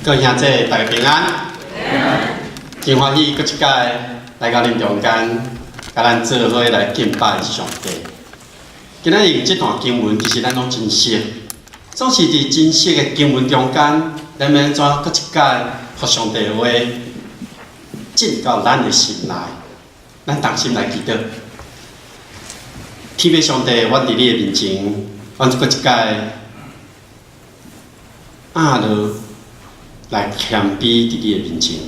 各位兄弟，大家平安。真欢喜，搁一届来到恁中间，甲咱做伙来敬拜上帝。今仔日这段经文其实咱拢真熟，总是伫真熟的经文中间，咱要安怎搁一届互上帝的话进到咱的心内，咱同心来祈祷。天父上帝，阮伫你的面前，阮搁一届落来谦卑伫你的面前，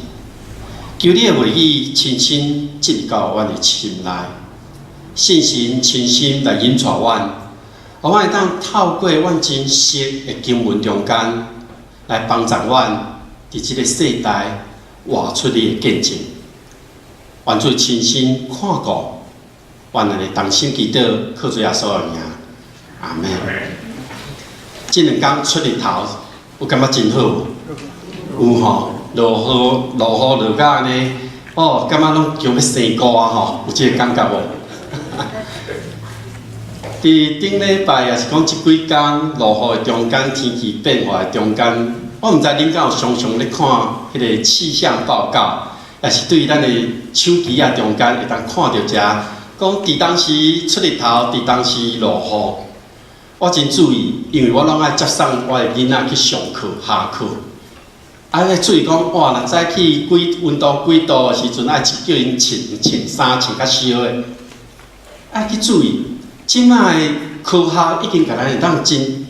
求你的话语亲身进到阮的心内，信心亲身来引带阮，互阮会当透过阮真熟的经文中间，来帮助阮伫即个世代活出你的见证。愿主亲身看顾，愿咱的同心祈祷，靠主耶稣的名，阿门。这两天出日头，有感觉真好。有吼，落雨落甲安尼，哦，感觉拢叫要生菇啊吼，有即个感觉无？伫顶礼拜也是讲即几天落雨的中间，天气变化的中间，我毋知恁敢有常常咧看迄个气象报告，也是对咱的手机啊中间会当看到遮，讲伫当时出日头，伫当时落雨，我真注意，因为我拢爱接送我的囡仔去上课下课。爱注意讲，哇！若早起温度几度的时阵，爱叫因穿衫穿较少的。爱去注意，即摆的科学已经甲咱会当真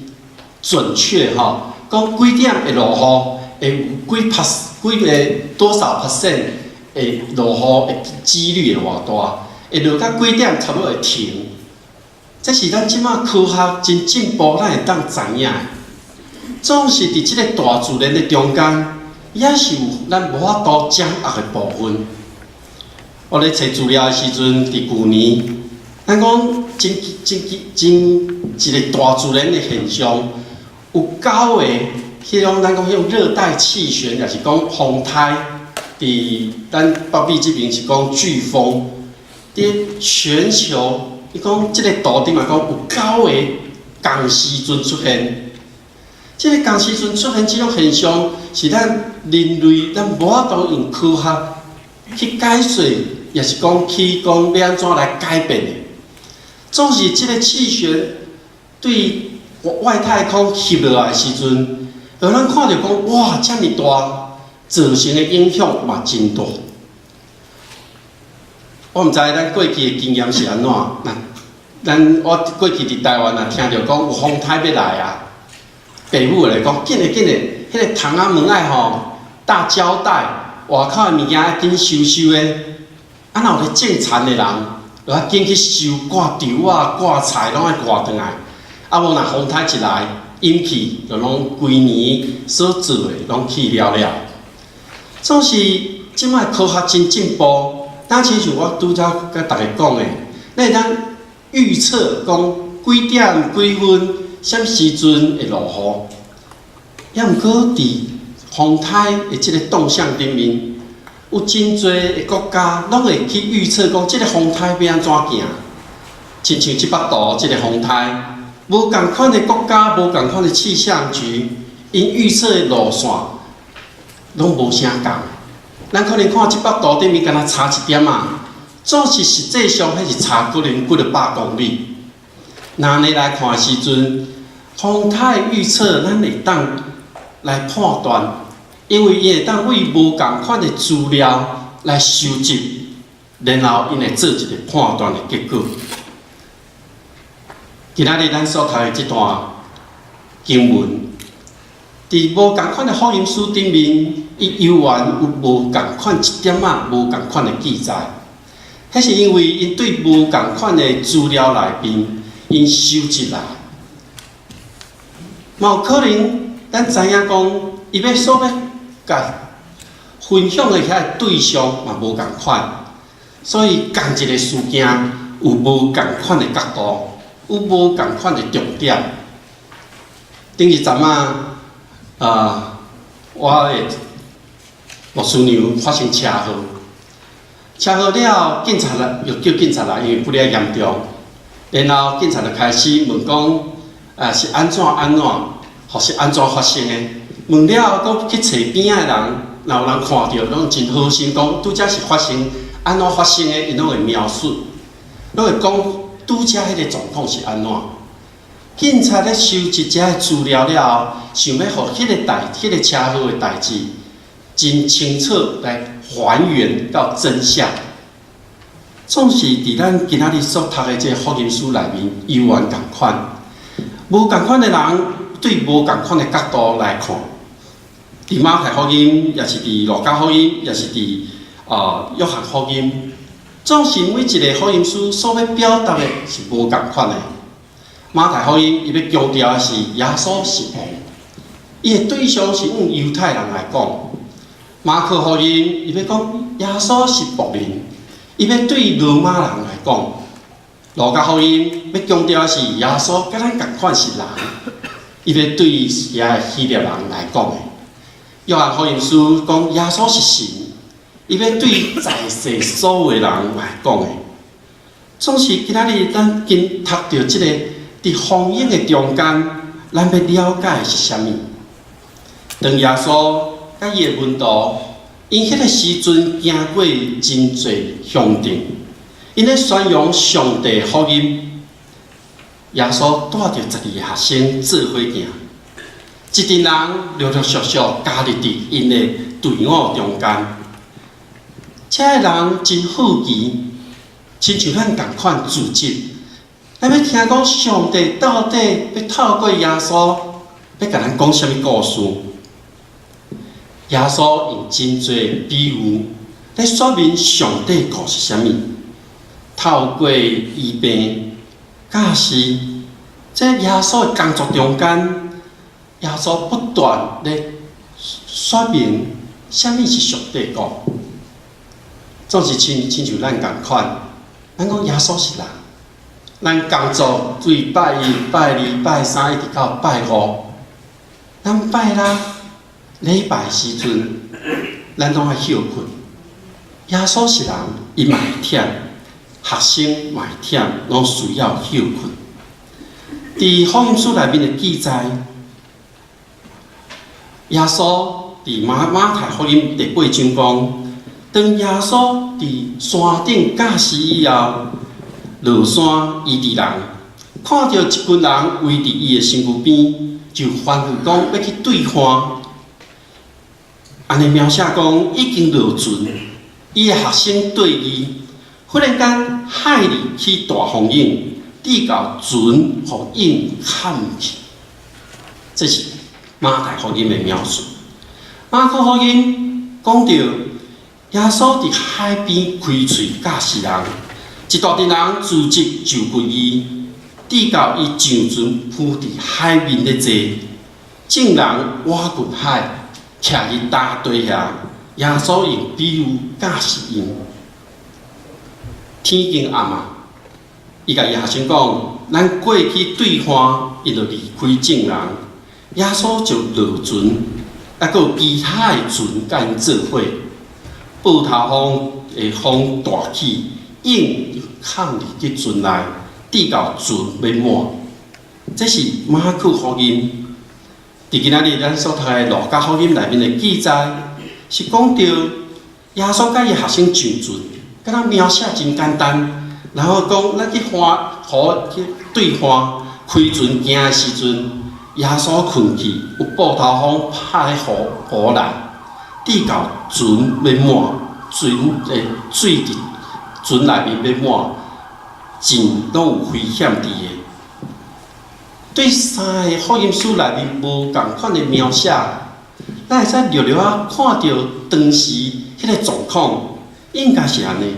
准确吼，讲几点会落雨，会有几个多少%会落雨的几率会偌大，会落到几点差不多会停。这是咱即摆科学真进步，咱会当知影。总是伫即个大自然的中间，也是有咱无法度掌握的部分。我咧找资料的时阵，伫旧年，咱讲真一个大自然的现象，有9个迄种咱讲迄种热带气旋，也是讲风台，伫咱北美这边是讲飓风，伫全球，伊讲即个图顶嘛讲有9个同时阵出现。即个同时阵出现即种现象，是咱人类咱无法度用科学去解说，也是讲去讲要安怎来改变的。总是即个气旋对外太空翕落来的时阵，让咱看到讲哇，遮尔大，造成的影响嘛真大。我毋知咱过去的经验是安怎？我过去伫台湾啊，听到讲有风台要来啊。爸母来讲，紧嘞，迄个窗仔门爱吼搭胶带，外口的物件爱紧收诶。啊，若有咧种田的人，就要紧去收挂稻啊、挂菜，拢爱挂转来。啊，无若风台一来，引起就拢规年所做的拢去了。总是即摆科学真进步，当亲像我拄则甲大家讲的，咱会当预测讲几点几分。啥时阵会落雨？也毋过伫风台的即个动向顶面，有真侪的国家拢会去预测讲，即个风台要安怎行？亲像700度即个风台，无共款的国家，无共款的气象局，因预测的路线拢无啥共。咱可能看700度顶面，敢若差1点啊，总是实际上迄是差可能几落100公里。那安尼来看的时阵，风台预测咱会当来判断，因为伊会当为无共款的资料来收集，然后因会做一个判断的结果。今仔日咱所读的这段经文，伫无共款的福音书顶面，伊犹原有无共款一点仔无共款的记载，迄是因为因对无共款的资料内面。因收集来，嘛有可能咱知影讲，伊要所要甲分享的遐对象嘛无共款，所以同一个事件有无共款的角度，有无共款的重点。顶一阵我的牧师娘发生车祸，了，警察来又叫警察来，因为不了严重。然后警察就开始问讲，是安怎，或是安怎发生的？问了，搁去找边仔人，然后人看到，拢真好心讲，拄则是发生安怎发生的，因拢会描述，拢会讲拄则迄个状况是安怎。警察咧收集遮个资料了后，想要互迄个车祸的代志真清楚来还原到真相。总是伫咱今仔日所读的这福音书内面，有缘共款，无共款的人对无共款的角度来看。伫马太福音，也是伫路加福音，也是伫约翰福音，总是每一个福音书所要表达的是无共款的。马太福音伊要强调的是耶稣是王，伊的对象是用犹太人来讲。马可福音伊要讲耶稣是仆人，伊要对罗马人来讲。路加福音要强调的是耶稣甲咱共款是人，伊要对遐希腊人来讲的。约翰福音书讲耶稣是神，伊要对在世所有人来讲的。总是今仔日咱今读到即个伫风影的中间，咱要了解的是啥物？当耶稣甲伊的门徒，因迄个时阵经过真侪乡镇，因咧宣扬上帝福音。耶稣带着12个学生做伙行。一群人陆陆续续加入伫因的队伍中间，这个人真好奇，亲像咱共款自责。咱要听讲上帝到底要透过耶稣要甲咱讲啥物故事？耶稣用真侪比喻来说明上帝故事啥物。透过医病、教示，在耶稣的工作中间。耶稣不断地说明啥物是上帝国，总是亲像咱共款。咱讲耶稣是人，咱工作对拜一、拜二、拜三一直到拜五，咱拜六礼拜时阵，咱拢爱休困。耶稣是人，伊嘛会忝，学生嘛会忝，拢需要休困。伫福音书内面的记载。耶稣伫马太福音第8章讲，当耶稣伫山顶驾驶以后，落山医治人，看到一群人围伫伊的身躯边，就吩咐讲要去兑换。安尼描写讲已经落船，伊的学生对伊，忽然间海里起大风涌，直到船互涌砍去。这是马太福音的描述。马可福音讲到耶稣伫海边开喙教示人，一大群人聚集就近伊，直到伊上船浮伫海面咧坐，众人挖近海，徛伫大堆遐。耶稣用比喻教示因。天经暗啊，伊甲伊学生讲，咱过去兑换，伊就离开众人。耶稣就落船，还佫有其他的船甲因做伙。报头风的风大起，涌就藏入去船内，直到船要满。这是马可福音。伫今仔日咱所读的路加福音内面的记载，是讲到耶稣甲伊学生上船，甲咱描写真简单，然后讲咱去去兑换开船行的时阵。耶稣困去，有暴头风拍咧河内，直到船要满，船的水伫船内面要满，真拢有危险伫的。对三个福音书内面无共款的描写，咱会使略略看到当时迄个状况，应该是安尼。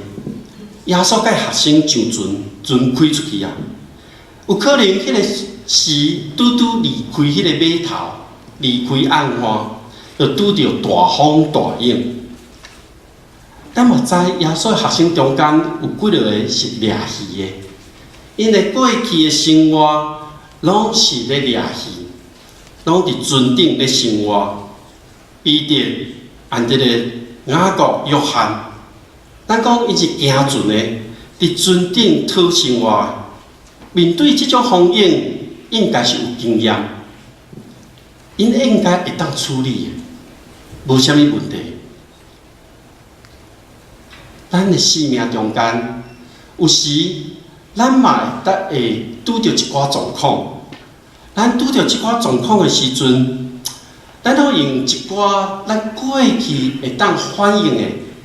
耶稣甲学生上船，船开出去啊，有可能迄个。是拄离开迄个码头，离开岸岸，就拄着大风大涌。咱嘛知耶稣学生中间有几落个是掠鱼的，因为过去的生活拢是咧掠鱼，拢伫船顶咧生活。彼得、安德烈、雅各、约翰，咱讲伊是行船的，伫船顶讨生活。面对即种风景，应该是有经验。因应该会当处理的，无啥物问题。咱的生命中间，有时咱嘛会拄着一寡状况。咱拄着即寡状况的时阵，咱要用一寡咱过去会当反应的，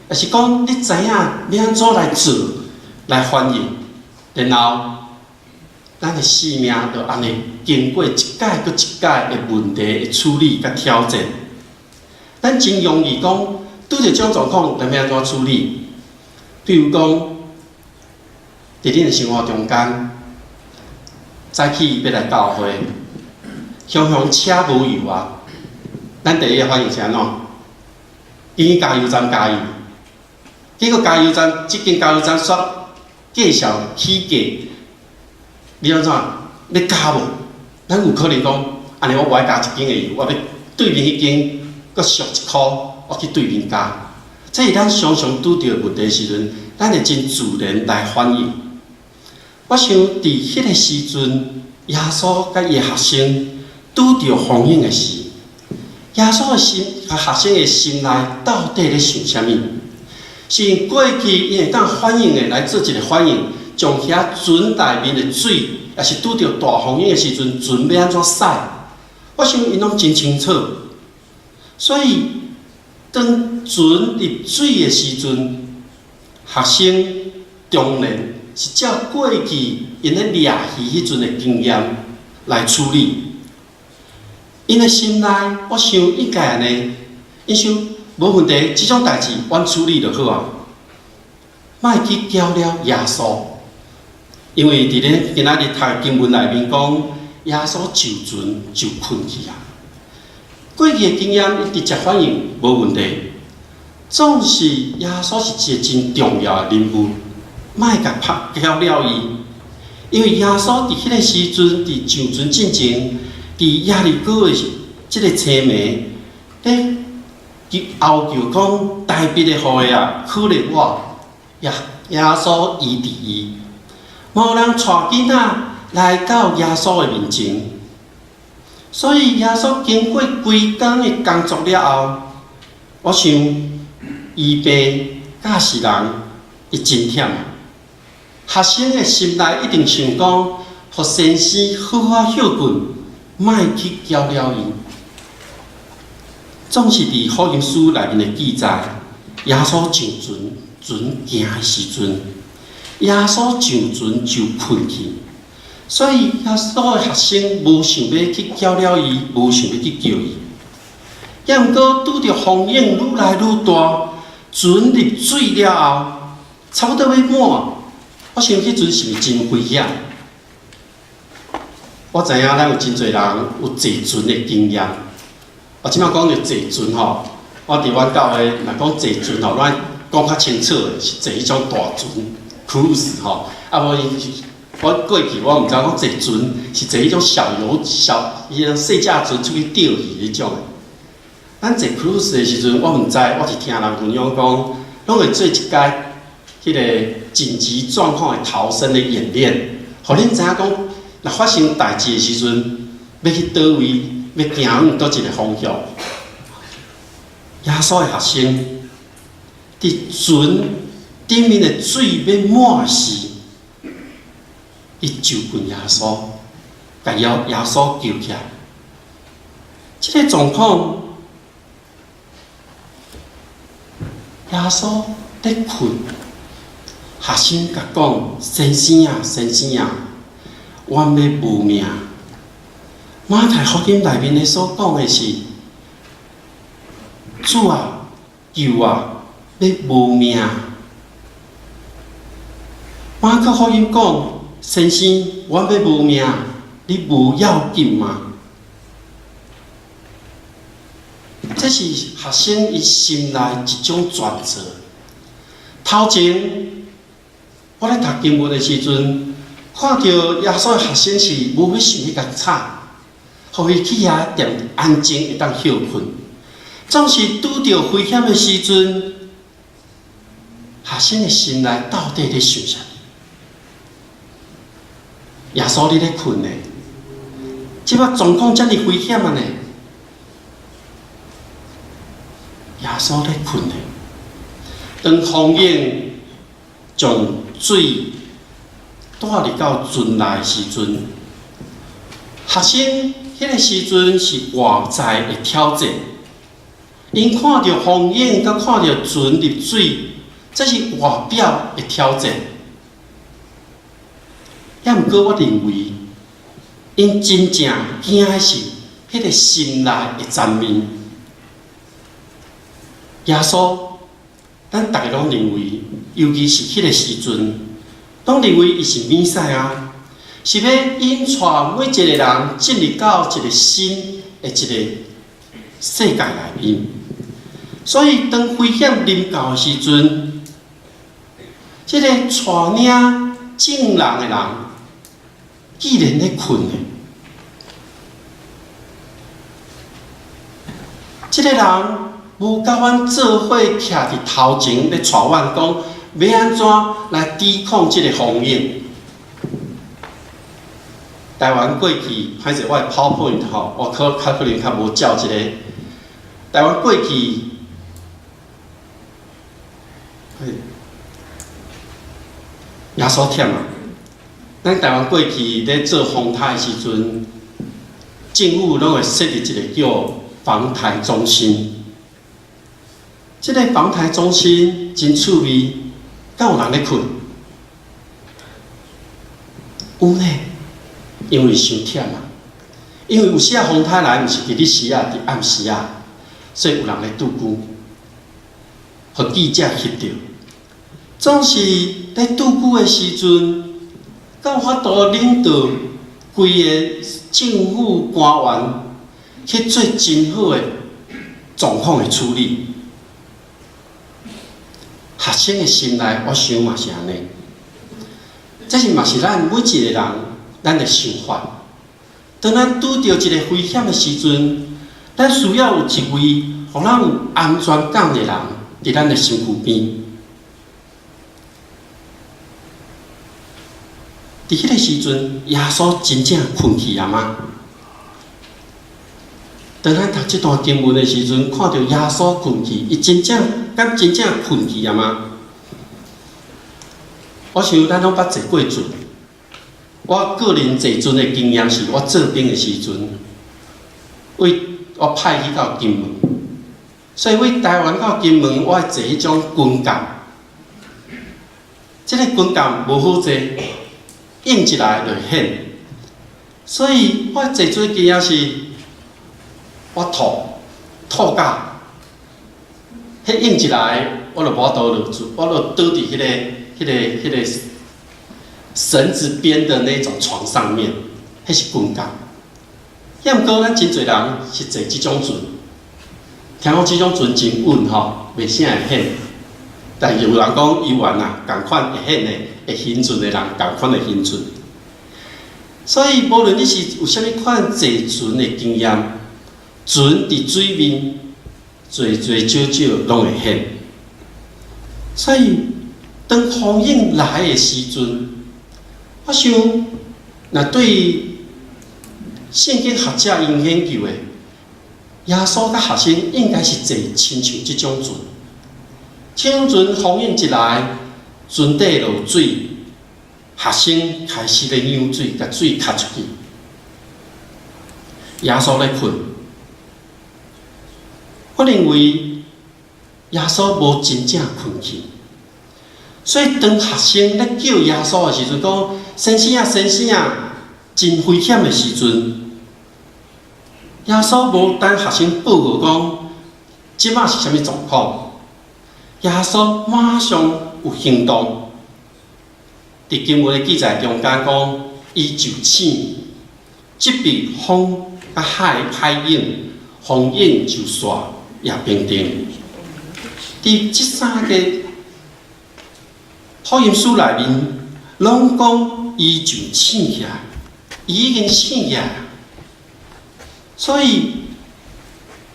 也是讲你知影要安怎来做来反应，然后咱的生命就安尼经过一届搁一届的问题的处理甲挑战。咱真容易讲拄着这种状况，咱要安怎处理？比如讲，伫恁的生活中间，早起要来教会。常常车无油啊，咱第一个反应是安怎？去加油站加油，结果加油站即间加油站煞介绍起价，你安怎？要加无？咱有可能讲，安尼我无爱加一间的油，我要对面迄间搁俗1箍，我去对面加。这是咱常常拄着问题时阵，咱会真自然来反应。我想伫迄个时阵，耶稣甲伊学生。拄着风险的时，耶稣的心甲学生的心内到底咧想啥物？是因过去因会当反应的来做一个反应，将遐船内面的水，也是拄着大风险的时阵，船要安怎驶？我想因拢真清楚。所以当船入水的时阵，学生当然是照过去因咧掠鱼迄阵的经验来处理。因的心内，我想应该安尼，因想无问题，即种代志阮处理就好啊。莫去搅了耶稣，因为伫咧今仔日读经文内面讲，耶稣就船就困去啊。过去的经验，伊直接反应无问题，总是耶稣是一个真重要的人物，莫甲搅了伊，因为耶稣伫迄个时阵伫上船进前。伫亚利哥的即个青梅，咧后求讲大笔的雨啊，可怜我耶稣医治伊，无人带囡仔来到耶稣的面前，所以耶稣经过规工的工作了后，我想医病教是人，伊真忝。学生的心内一定想讲，互先生好好休困。莫去搅了伊，总是伫福音书内面的记载，耶稣上船，船行的时阵，耶稣上船就困去，所以耶稣的学生无想要去搅了伊，无想要去救伊。也毋过拄着风险愈来愈大，船入水了后，差不多要满，我想迄阵是毋是真危险？我知影咱有真侪人有坐船的经验。我即摆讲着坐船吼，我伫阮教会若讲坐船吼，咱讲较清楚的是坐迄种大船 cruise 吼。啊无我过去我毋知讲坐船是坐迄种迄种细架船出去钓鱼迄种的。咱坐 cruise 的时阵，我毋知，我是听人分享讲，拢会做一届迄个紧急状况的逃生的演练，互恁知影讲。若发生代志的时阵，要去倒位，要行往倒一个方向。耶稣的学生伫船顶面的水要满时，伊就问耶稣，甲耶稣救起来。这个状况，耶稣在困，学生甲讲：先生啊，先生啊！阮要无命。马太福音内面的所讲的是：主啊，救啊，要无命。马可福音讲：先生，阮要无命，你无要紧吗？这是学生伊心内一种转折。头前我咧读经文的时阵。看到耶稣的学生是无要想要甲吵，互伊去遐踮安静会当休困。总是拄着危险的时阵，学生的心内到底咧想啥？耶稣你咧困呢？即摆状况遮尔危险啊呢？稣咧困咧。当风影将水带入到船内时阵，学生迄个时阵是外在的挑战，因看到风影，甲看到船入水，这是外表的挑战。也毋过，我认为，因真正惊的是迄个心内的残面。耶稣，咱大家拢认为，尤其是迄个时阵，拢认为伊是弥赛亚，是要引带每一个人进入到一个新的一个世界内面。所以，当危险临到的时阵，即个带领正人的人，既然咧困咧，即个人无甲阮做伙徛伫头前咧带阮讲，要安怎来抵抗即个风影？台湾过去，歹势我的 PowerPoint 吼，我可能较无照一个。台湾过去，耶稣忝啊！咱台湾过去咧做风台的时阵，政府拢会设立一个叫防台中心。这个防台中心真趣味，敢有人咧困？有呢，因为伤忝啊。因为有时啊风台来，毋是伫日时啊，伫暗时啊，所以有人咧拄久，互记者翕到。总是咧拄久的时阵。敢有法度领导规个政府官员去做真好的状况的处理。学生的心内，我想嘛是安尼。这是嘛是咱每一个人咱的想法。当咱拄到一个危险的时阵，咱需要有一位互咱有安全感的人伫咱的身躯边。伫迄个时阵，耶稣真正困去啊吗？当咱读这段经文的时阵，看到耶稣困去，伊真正困去啊吗？我想咱拢捌坐过船。我个人坐船的经验是，我做兵的时阵，我派去到金门，所以为台湾到金门，我会坐迄种军舰。这个军舰无好坐。应一来就险，所以我坐船经验是，我吐到，迄应一来我就无倒落住，我就倒伫迄个绳子编的那种床上面，迄是军舰。也毋过咱真侪人是坐即种船，听讲即种船真稳吼，袂啥会险。但有人讲伊玩啊，共款会险的。会幸存的人，共款的幸存。所以，无论你是有啥物款坐船的经验，船伫水面，多少少拢会险。所以，当风影来的时阵，我想，若对圣经学者因研究的，耶稣甲学生应该是坐亲像即种船。这种船风影一来，船底落水，学生开始咧舀水，甲水吸出去。耶稣咧困，我认为耶稣无真正困去，所以当学生咧叫耶稣的时阵，讲先生啊，先生啊，真危险的时阵，耶稣无等学生报告讲，即马是啥物状况，耶稣马上有行动。伫经文的记载中间讲，伊就醒，即笔风甲海影，风影就煞也平定。伫即三个福音书内面，拢讲伊就醒起来，伊已经醒起来。所以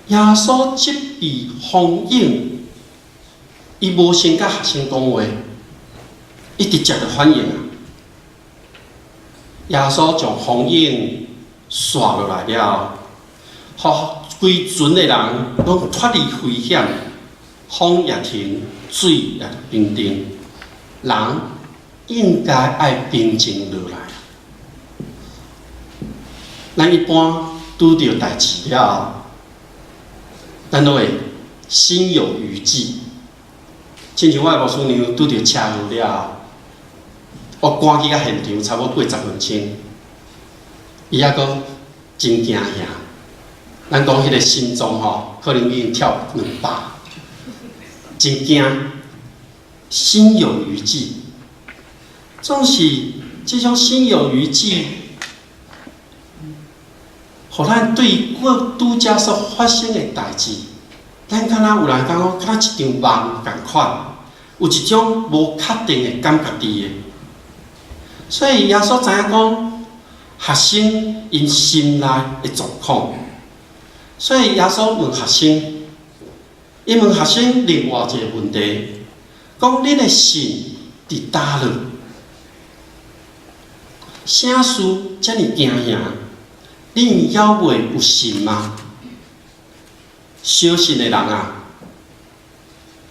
耶稣即笔风影，伊无先甲学生讲话。伊直接就反应啊！耶稣将风影刷落来了，互规船的人拢脱离危险，风也停，水也平定，人应该爱平静落来。咱一般拄着代志了，咱都会心有余悸。亲像我的牧师娘拄着车祸了，我赶去到现场差不多80分钟，伊还讲真惊吓。咱讲迄个心脏吼，可能已经跳200，真惊，心有余悸。总是这种心有余悸，互咱对我拄则所发生的代志，咱敢若有人讲讲，敢若一场梦共款，有一种无确定的感觉伫的。所以耶稣知影讲，学生因心内的状况。所以耶稣问学生，伊问学生另外一个问题，讲恁的心伫倒落？啥事遮尔惊吓？恁还袂有信吗？小信的人啊，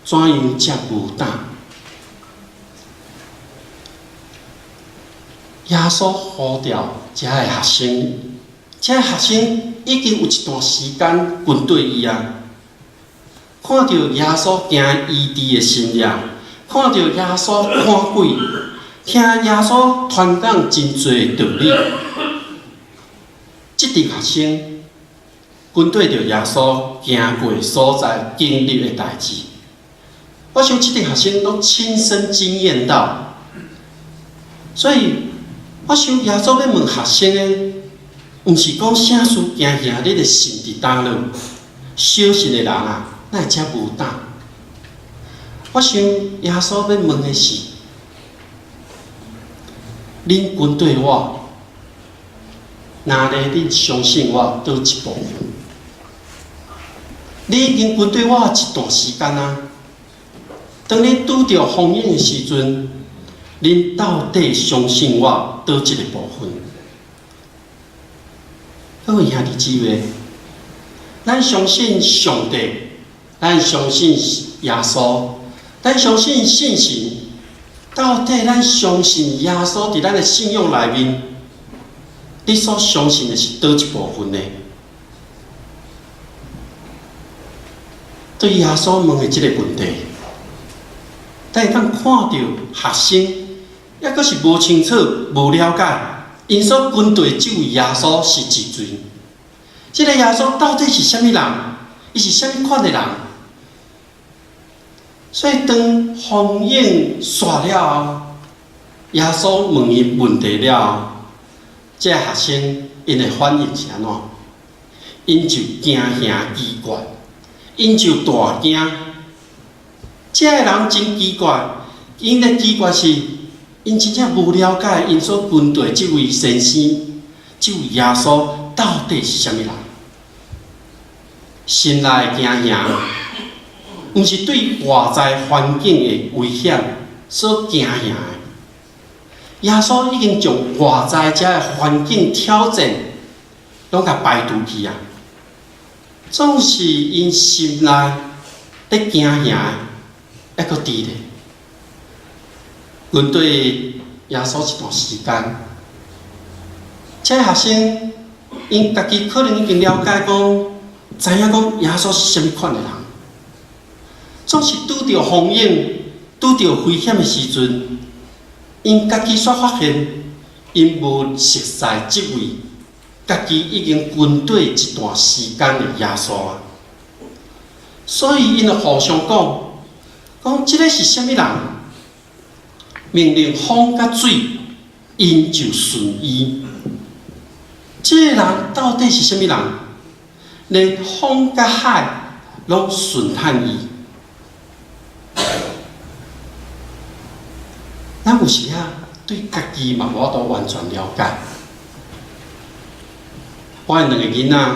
怎样才无胆？耶稣呼召遮个学生，遮个学生已经有一段时间跟对伊啊，看到耶稣行医治的神迹，看到耶稣赶鬼，听耶稣传讲真侪道理。这群学生跟对着耶稣行过所在经历的代志，我想这群学生都亲身经验到，所以我想耶稣要问学生的，毋是讲啥事惊吓，你的心伫倒落？小信的人啊，哪会遮无胆？我想耶稣要问的是，恁跟对我，哪咧恁相信我倒一部分？你已经跟对我一段时间啊，当你拄着风险的时阵，恁到底相信我倒一个部分？各位兄弟姊妹，咱相信上帝，咱相信耶稣，咱相信信神。到底咱相信耶稣伫咱的信仰内面，你所相信的是倒一部分呢？对耶稣问的这个问题，咱会当看到学生，抑阁是无清楚、无了解，因所跟对这位耶稣是一罪。这个耶稣到底是啥物人？伊是啥物款的人？所以当风影煞了后，耶稣问伊问题了后，这学生因的反应是安怎？因就惊吓奇怪，因就大惊。这个人真奇怪，因的奇怪是，因真正无了解因所跟对这位先生，这位耶稣到底是啥物人？心内惊吓，毋是对外在环境的危险所惊吓的。耶稣已经将外在遮的环境挑战，拢甲排除去啊。总是因心内咧惊吓，还阁伫咧。阮对耶稣一段时间，这学生因家己可能已经了解讲，知影讲耶稣是啥物款的人。总是拄着风险、拄着危险的时阵，因家己却发现，因无熟悉这位家己已经跟对一段时间的耶稣啊。所以因就互相讲这个是啥物人？命令风甲水，因就顺伊。这个人到底是啥物人？连风甲海拢顺探伊。咱有时啊，对家己嘛无法度完全了解。我的2个囡仔，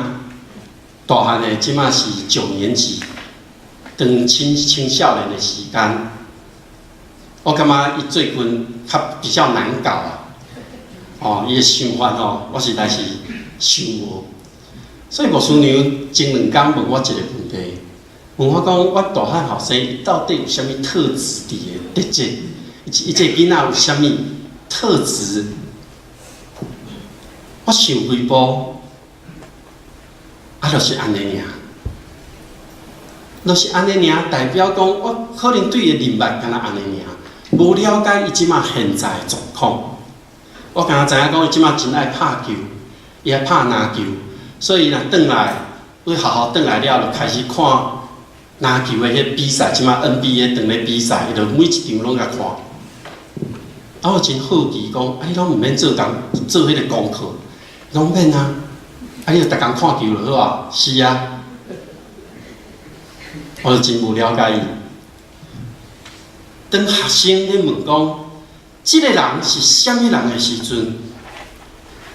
大汉的即马是9年级，当青少年的时间，我感觉伊最近比较难搞啊。伊的想法我实在是想无。所以牧师娘前2天问我一个问题，问我讲，我大汉后生伊到底有啥物特质伫个特质？伊这囡仔有啥物特质？我想几步，就是安尼尔，就是安尼尔，代表讲我可能对伊人脉敢若安尼尔，无了解伊即马现在的状况。我敢若知影讲伊即马真爱拍球，伊爱拍篮球，所以若转来，要好好转来了，就开始看篮球的迄比赛，即马 NBA 转咧比赛，伊就每一场拢甲看。我真好奇讲，你拢毋免做迄个功课，拢免啊！你就逐工看球就好啊？是啊，我就真无了解伊。当学生咧问讲，即个人是啥物人的时阵，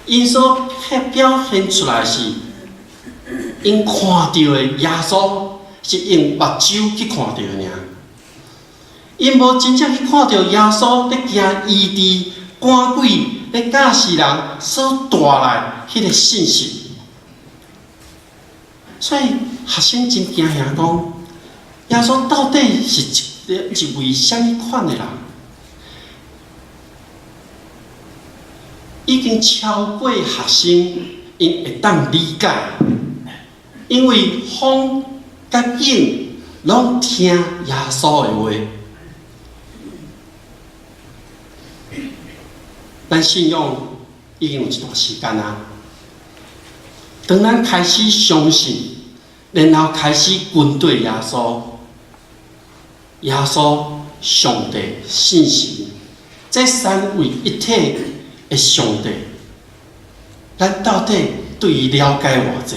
因所表现出来是，因看到的耶稣是用目睭去看到的尔。因无真正去看到耶稣咧行医治赶鬼咧教世人所带来迄个信息，所以学生真惊吓讲，耶稣到底是一位啥物款的人？已经超过学生因会当理解，因为风甲影拢听耶稣的话。咱信仰已经有一段时间啊。当咱开始相信，然后开始跟对耶稣，耶稣、上帝、信神，这三位一体的上帝，咱到底对伊了解偌济？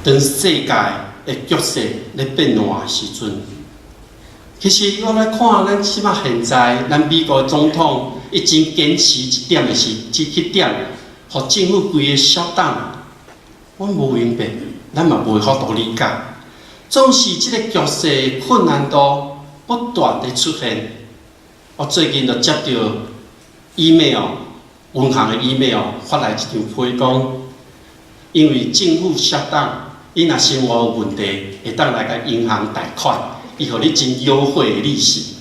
当世界的局势咧变换的时阵，其实我来看，咱起码现在，咱美国总统已经坚持一点的是，一点，互政府规个小党，我无明白，咱嘛无法度理解。总是即个局势困难度不断的出现。我最近就接到 email， 银行的 email 发来一张批讲，因为政府小党，你若生活有问题，会当来甲银行贷款。伊互你真优惠的利息，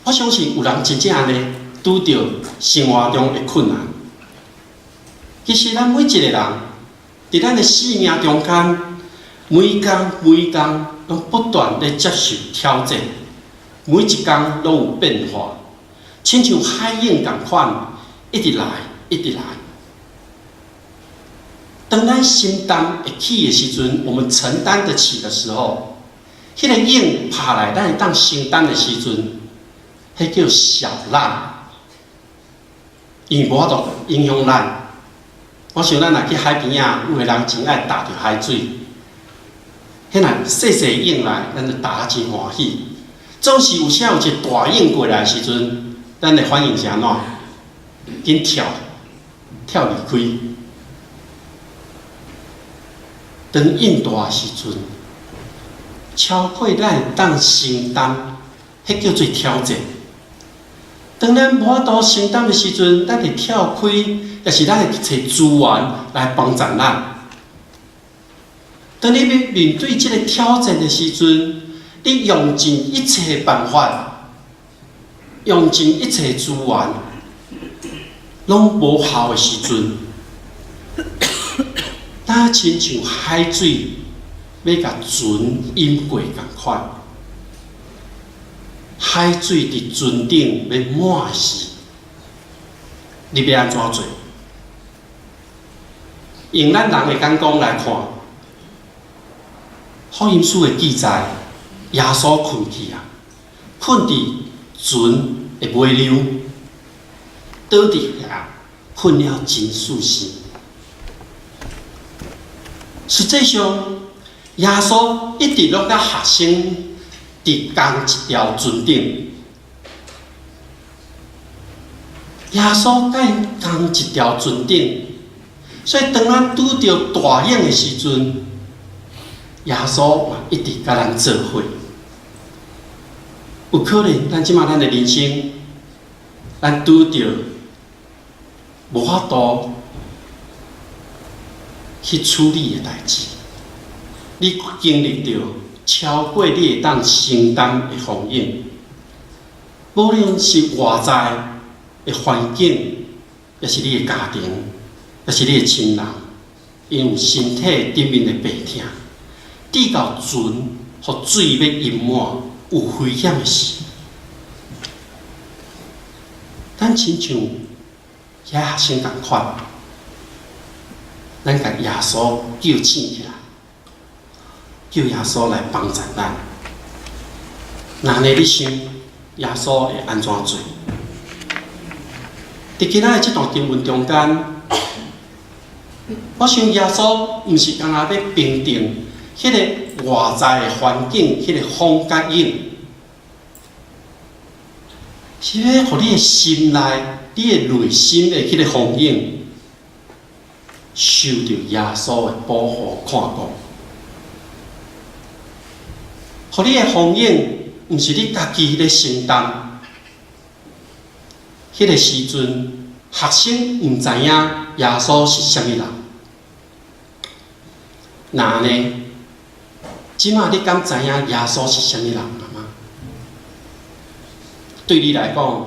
我相信有人真正安尼拄到生活中的困难。其实咱每一个人，伫咱的生命中间，每工拢不断地接受挑战，每一工拢有变化，亲像海涌共款，一直来。当咱承担会起的时阵，我们承担得起的时候。迄个影拍来，咱会当承担的时阵，迄叫小浪，伊无法度影响咱。我想咱若去海边啊，有个人真爱踏着海水，迄若细细影来，咱就踏真欢喜。总是有时有一个大影过来的时阵，咱的反应是安怎？紧跳离开。当影大的时阵。超过咱会当承担，迄叫做挑战。当咱无法度承担的时阵，咱会跳开，也是咱会找资源来帮助咱。当你要面对这个挑战的时阵，你用尽一切办法，用尽一切资源，拢无效的时阵，咱亲像海水。要甲船淹过共款，海水伫船顶要满时，你要安怎做？用咱人的眼光来看，福音书的记载，耶稣困去啊，困伫船的尾流，倒伫遐困了真舒适。实际上。耶稣一直拢甲学生伫同一条船顶，耶稣甲因同一条船顶，所以当咱拄着大影的时阵，耶稣嘛一直甲咱做伙。有可能咱即马咱的人生，咱拄着无法度去处理的代志。你经历到超过你会当承担的风险，无论是外在的环境，也是你的家庭，也是你的亲人，因有身体顶面的病痛，直到船互水要淹没，有危险的事，咱亲像遐学生共款，咱甲耶稣叫醒起来。叫耶稣来帮助咱。那呢，你想耶稣会安怎做？伫今仔的这段经文中间，我想耶稣毋是干那要平定迄个外在的环境，迄个风甲影，是要互你的心内、你的内心的迄个风影，受到耶稣的保护看顾。互你的风险，毋是你家己咧承担。迄个时阵，学生毋知影耶稣是啥物人。那呢？即马你敢知影耶稣是啥物人吗？对你来讲，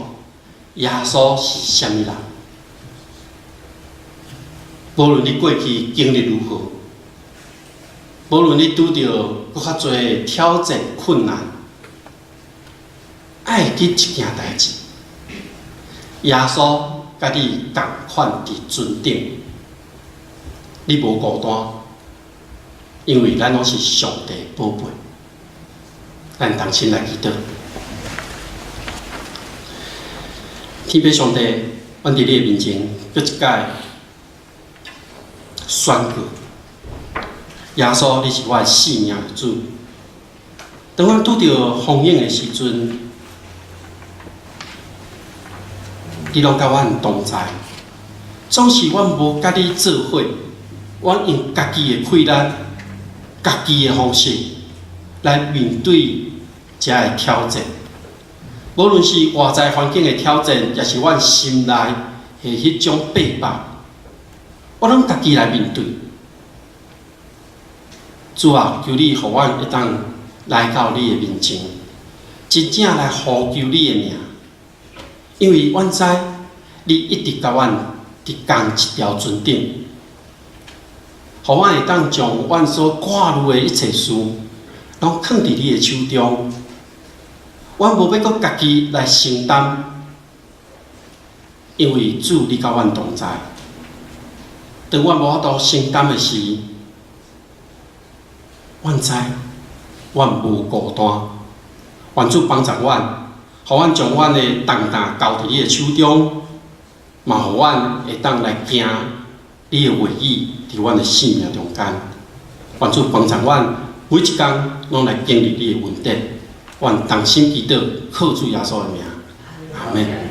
耶稣是啥物人？无论你过去经历如何。无论你拄着搁较侪挑战困难，爱记一件代志，耶稣甲你同款伫船顶，你无孤单，因为咱拢是上帝宝贝。咱同心来祈祷，天父上帝，阮伫你的面前，搁一届宣告。耶稣，你是我的性命的主。当阮拄着风险的时阵，你拢甲阮同在。总是阮无甲你做伙，阮用家己的困难、家己的方式来面对遮的挑战。无论是外在环境的挑战，也是阮心内的迄种背叛，我拢家己来面对。主啊，求你，互阮会当来到你的面前，真正来呼求你的名，因为阮知你一直甲阮伫同一条船顶，互阮会当将阮所挂虑的一切事，拢放伫你的手中。阮无要搁家己来承担，因为主你甲阮同在。当阮无法度承担的时，阮知，阮无孤单，愿主帮助阮，互阮将阮的重担交伫你的手中，嘛互阮会当来行你的话语伫阮的生命中间。愿主帮助阮，每一天拢来经历你的恩典。愿同心祈祷，靠主耶稣的名，阿门。